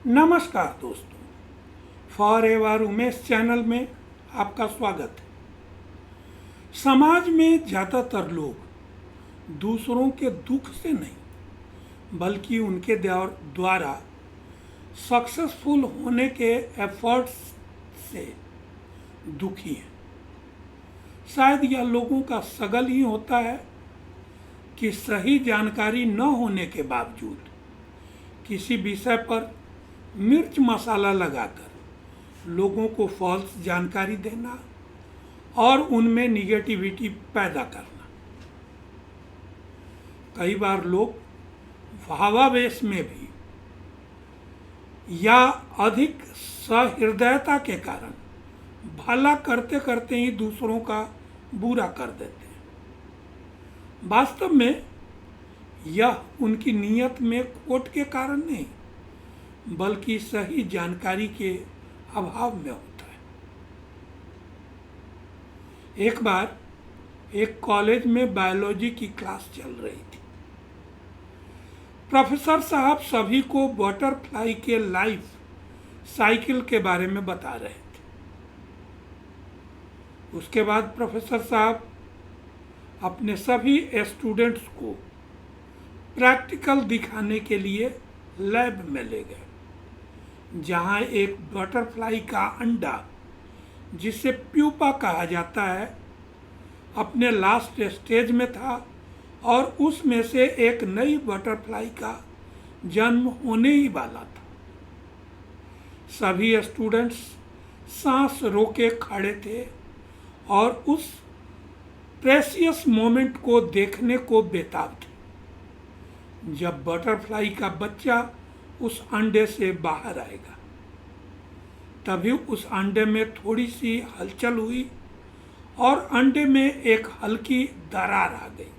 नमस्कार दोस्तों, for ever Umesh channel में आपका स्वागत है। समाज में ज़्यादातर लोग दूसरों के दुख से नहीं बल्कि उनके द्वारा सक्सेसफुल होने के एफर्ट्स से दुखी हैं। शायद यह लोगों का सगल ही होता है कि सही जानकारी न होने के बावजूद किसी विषय पर मिर्च मसाला लगाकर लोगों को फॉल्स जानकारी देना और उनमें निगेटिविटी पैदा करना। कई बार लोग भावावेश में भी या अधिक सहृदयता के कारण भला करते करते ही दूसरों का बुरा कर देते हैं। वास्तव में यह उनकी नीयत में खोट के कारण नहीं बल्कि सही जानकारी के अभाव में होता है। एक बार एक कॉलेज में बायोलॉजी की क्लास चल रही थी। प्रोफेसर साहब सभी को बटरफ्लाई के लाइफ साइकिल के बारे में बता रहे थे। उसके बाद प्रोफेसर साहब अपने सभी स्टूडेंट्स को प्रैक्टिकल दिखाने के लिए लैब में ले गए, जहां एक बटरफ्लाई का अंडा, जिसे प्यूपा कहा जाता है, अपने लास्ट स्टेज में था और उसमें से एक नई बटरफ्लाई का जन्म होने ही वाला था। सभी स्टूडेंट्स सांस रोके खड़े थे और उस प्रेशियस मोमेंट को देखने को बेताब थे जब बटरफ्लाई का बच्चा उस अंडे से बाहर आएगा। तभी उस अंडे में थोड़ी सी हलचल हुई और अंडे में एक हल्की दरार आ गई।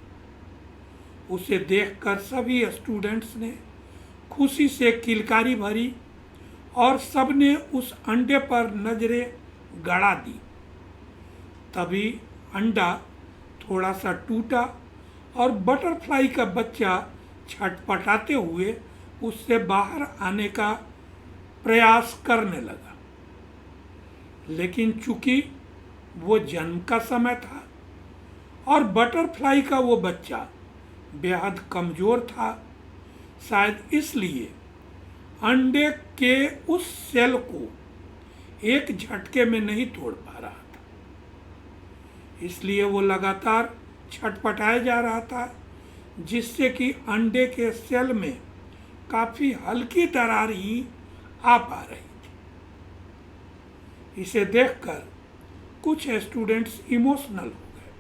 उसे देखकर सभी स्टूडेंट्स ने खुशी से किलकारी भरी और सबने उस अंडे पर नजरें गड़ा दी। तभी अंडा थोड़ा सा टूटा और बटरफ्लाई का बच्चा छटपटाते हुए उससे बाहर आने का प्रयास करने लगा, लेकिन चूंकि वो जन्म का समय था और बटरफ्लाई का वो बच्चा बेहद कमज़ोर था, शायद इसलिए अंडे के उस सेल को एक झटके में नहीं तोड़ पा रहा था। इसलिए वो लगातार छटपटाया जा रहा था, जिससे कि अंडे के सेल में काफ़ी हल्की दरार ही आ पा रही थी। इसे देखकर कुछ स्टूडेंट्स इमोशनल हो गए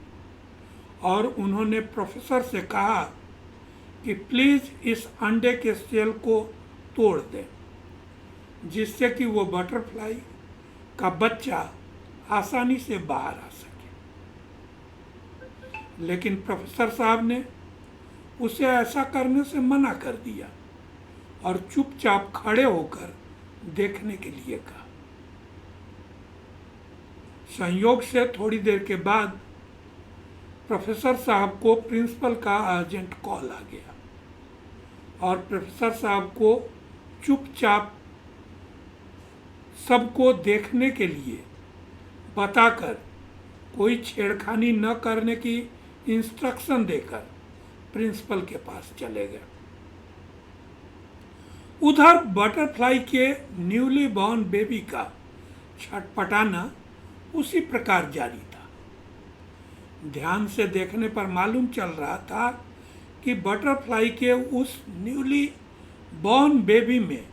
और उन्होंने प्रोफेसर से कहा कि प्लीज़ इस अंडे के सेल को तोड़ दें, जिससे कि वो बटरफ्लाई का बच्चा आसानी से बाहर आ सके। लेकिन प्रोफेसर साहब ने उसे ऐसा करने से मना कर दिया और चुपचाप खड़े होकर देखने के लिए कहा। संयोग से थोड़ी देर के बाद प्रोफेसर साहब को प्रिंसिपल का अर्जेंट कॉल आ गया और प्रोफेसर साहब को चुपचाप सबको देखने के लिए बताकर कोई छेड़खानी न करने की इंस्ट्रक्शन देकर प्रिंसिपल के पास चले गए। उधर बटरफ्लाई के न्यूली बॉर्न बेबी का छटपटाना उसी प्रकार जारी था। ध्यान से देखने पर मालूम चल रहा था कि बटरफ्लाई के उस न्यूली बॉर्न बेबी में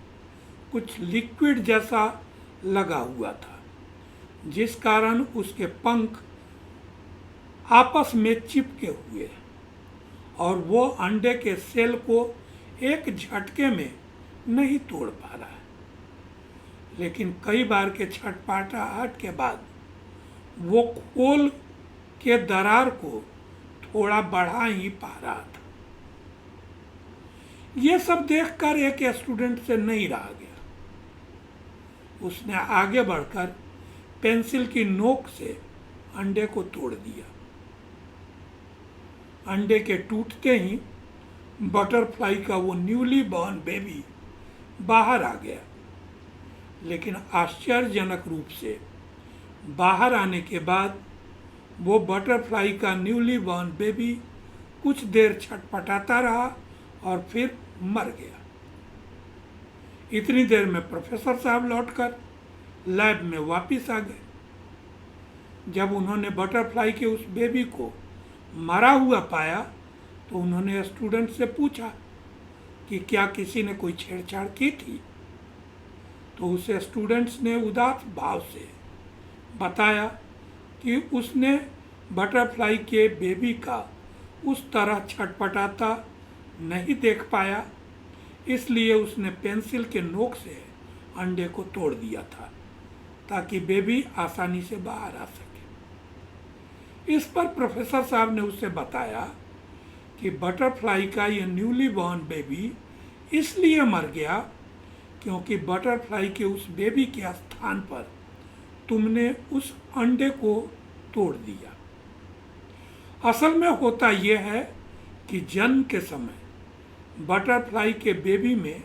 कुछ लिक्विड जैसा लगा हुआ था, जिस कारण उसके पंख आपस में चिपके हुए और वो अंडे के सेल को एक झटके में नहीं तोड़ पा रहा है। लेकिन कई बार के छटपटाहट के बाद वो खोल के दरार को थोड़ा बढ़ा ही पा रहा था। ये सब देखकर एक स्टूडेंट से नहीं रहा गया। उसने आगे बढ़कर पेंसिल की नोक से अंडे को तोड़ दिया। अंडे के टूटते ही बटरफ्लाई का वो न्यूली बॉर्न बेबी बाहर आ गया लेकिन आश्चर्यजनक रूप से बाहर आने के बाद वो बटरफ्लाई का न्यूली बॉर्न बेबी कुछ देर छटपटाता रहा और फिर मर गया। इतनी देर में प्रोफेसर साहब लौटकर लैब में वापस आ गए। जब उन्होंने बटरफ्लाई के उस बेबी को मरा हुआ पाया तो उन्होंने स्टूडेंट से पूछा कि क्या किसी ने कोई छेड़छाड़ की थी। तो उसे स्टूडेंट्स ने उदास भाव से बताया कि उसने बटरफ्लाई के बेबी का उस तरह छटपटाता नहीं देख पाया, इसलिए उसने पेंसिल के नोक से अंडे को तोड़ दिया था ताकि बेबी आसानी से बाहर आ सके। इस पर प्रोफेसर साहब ने उसे बताया कि बटरफ्लाई का यह न्यूली बॉर्न बेबी इसलिए मर गया क्योंकि बटरफ्लाई के उस बेबी के स्थान पर तुमने उस अंडे को तोड़ दिया। असल में होता यह है कि जन्म के समय बटरफ्लाई के बेबी में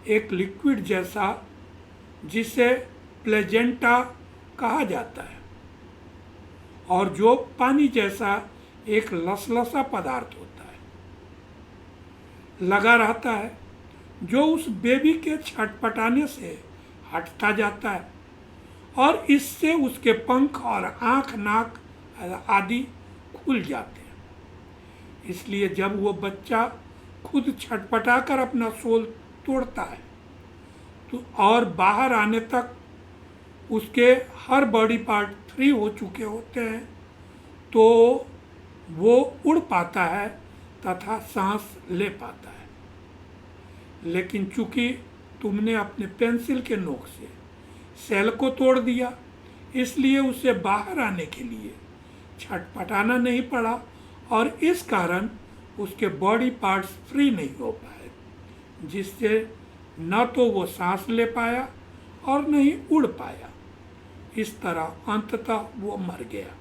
एक लिक्विड जैसा, जिसे प्लेजेंटा कहा जाता है, और जो पानी जैसा एक लसलसा पदार्थ होता है, लगा रहता है, जो उस बेबी के छटपटाने से हटता जाता है और इससे उसके पंख और आँख, नाक आदि खुल जाते हैं। इसलिए जब वो बच्चा खुद छटपटाकर अपना शोल तोड़ता है तो और बाहर आने तक उसके हर बॉडी पार्ट फ्री हो चुके होते हैं तो वो उड़ पाता है तथा सांस ले पाता है। लेकिन चूंकि तुमने अपने पेंसिल के नोक से सेल को तोड़ दिया, इसलिए उसे बाहर आने के लिए छटपटाना नहीं पड़ा और इस कारण उसके बॉडी पार्ट्स फ्री नहीं हो पाए, जिससे न तो वो सांस ले पाया और न ही उड़ पाया। इस तरह अंततः वो मर गया।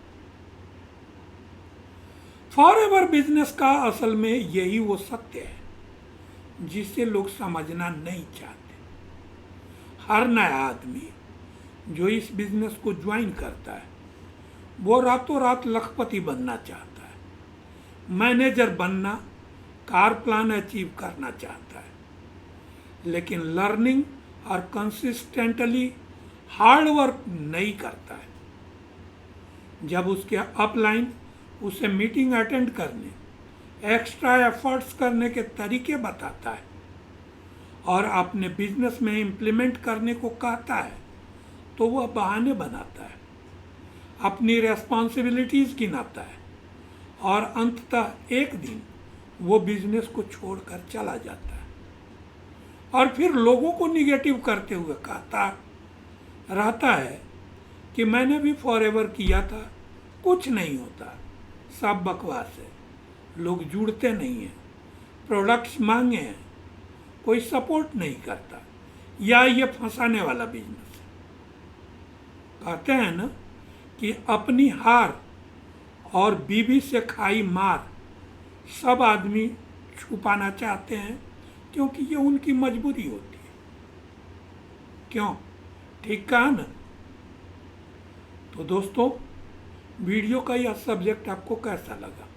फॉरएवर बिजनेस का असल में यही वो सत्य है जिसे लोग समझना नहीं चाहते। हर नया आदमी जो इस बिजनेस को ज्वाइन करता है वो रातों रात लखपति बनना चाहता है, मैनेजर बनना, कार प्लान अचीव करना चाहता है, लेकिन लर्निंग और कंसिस्टेंटली हार्ड वर्क नहीं करता है। जब उसके अपलाइन उसे मीटिंग अटेंड करने, एक्स्ट्रा एफर्ट्स करने के तरीके बताता है और अपने बिजनेस में इम्प्लीमेंट करने को कहता है तो वह बहाने बनाता है, अपनी रेस्पॉन्सिबिलिटीज़ गिनाता है और अंततः एक दिन वो बिजनेस को छोड़कर चला जाता है और फिर लोगों को निगेटिव करते हुए कहता रहता है कि मैंने भी फॉरएवर किया था, कुछ नहीं होता, सब बकवास है, लोग जुड़ते नहीं हैं, प्रोडक्ट्स मांगे हैं, कोई सपोर्ट नहीं करता, या ये फंसाने वाला बिजनेस है। कहते हैं ना कि अपनी हार और बीवी से खाई मार सब आदमी छुपाना चाहते हैं क्योंकि ये उनकी मजबूरी होती है। क्यों? ठीक कहा ना? तो दोस्तों, वीडियो का यह सब्जेक्ट आपको कैसा लगा?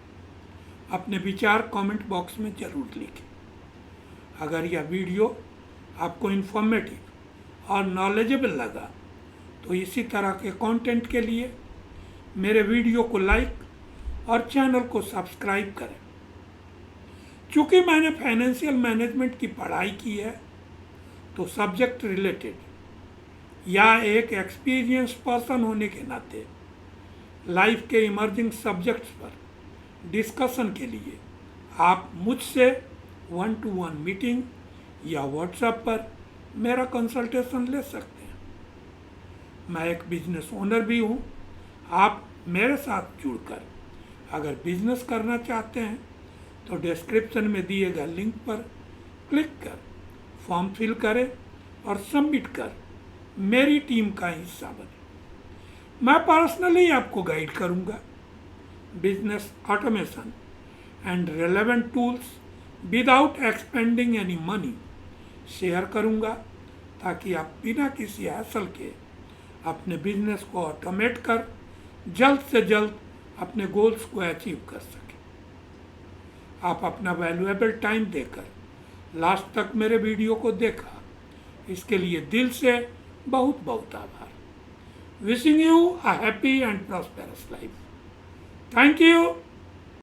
अपने विचार कमेंट बॉक्स में ज़रूर लिखें। अगर यह वीडियो आपको इन्फॉर्मेटिव और नॉलेजेबल लगा तो इसी तरह के कंटेंट के लिए मेरे वीडियो को लाइक और चैनल को सब्सक्राइब करें। चूँकि मैंने फाइनेंशियल मैनेजमेंट की पढ़ाई की है तो सब्जेक्ट रिलेटेड या एक एक्सपीरियंस पर्सन होने के नाते लाइफ के इमर्जिंग सब्जेक्ट्स पर डिस्कशन के लिए आप मुझसे 1-to-1 मीटिंग या व्हाट्सएप पर मेरा कंसल्टेशन ले सकते हैं। मैं एक बिजनेस ओनर भी हूँ। आप मेरे साथ जुड़कर अगर बिजनेस करना चाहते हैं तो डिस्क्रिप्शन में दिए गए लिंक पर क्लिक कर फॉर्म फिल करें और सबमिट कर मेरी टीम का हिस्सा बने। मैं पर्सनली आपको गाइड करूंगा, business automation and relevant tools without expanding any money share करूंगा ताकि आप बिना किसी हैसल के अपने बिजनेस को ऑटोमेट कर जल्द से जल्द अपने गोल्स को अचीव कर सकें। आप अपना वैल्यूएबल टाइम देकर लास्ट तक मेरे वीडियो को देखा, इसके लिए दिल से बहुत बहुत आभार। Wishing you a happy and prosperous life. Thank you.